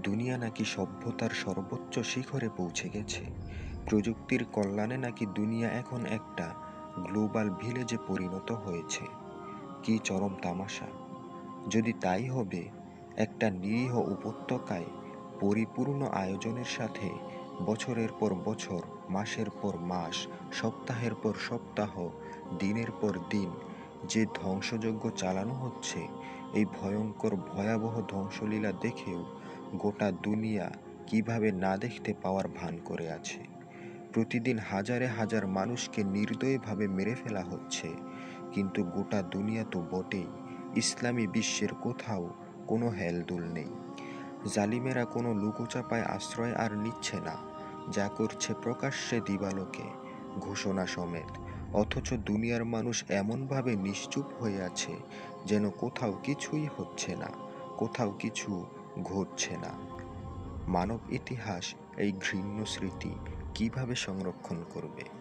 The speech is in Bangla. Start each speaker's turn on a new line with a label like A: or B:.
A: দুনিয়া নাকি সভ্যতার সর্বোচ্চ শিখরে পৌঁছে গেছে। প্রযুক্তির কল্যাণে নাকি দুনিয়া এখন একটা গ্লোবাল ভিলেজে পরিণত হয়েছে। কি চরম তামাশা! যদি তাই হবে, একটা নিরীহ উপত্যকায় পরিপূর্ণ আয়োজনের সাথে বছরের পর বছর, মাসের পর মাস, সপ্তাহের পর সপ্তাহ, দিনের পর দিন যে ধ্বংসযজ্ঞ চালানো হচ্ছে, এই ভয়ঙ্কর ভয়াবহ ধ্বংসলীলা দেখেও গোটা দুনিয়া কিভাবে না দেখতে পাওয়ার ভান করে আছে। প্রতিদিন হাজারে হাজার মানুষকে নির্দয়ভাবে মেরে ফেলা হচ্ছে, কিন্তু গোটা দুনিয়া তো বটেই, ইসলামী বিশ্বের কোথাও কোনো হেলদোল নেই। জালিমেরা কোনো লুকোচাপায় আশ্রয় আর নিচ্ছে না, যা করছে প্রকাশ্যে দিবালোকে, ঘোষণা সমেত। অথচ দুনিয়ার মানুষ এমনভাবে নিশ্চুপ হয়ে আছে, যেন কোথাও কিছুই হচ্ছে না, কোথাও কিছু ঘটছে না। মানব ইতিহাস এই ঘৃণ্য স্মৃতি কিভাবে সংরক্ষণ করবে?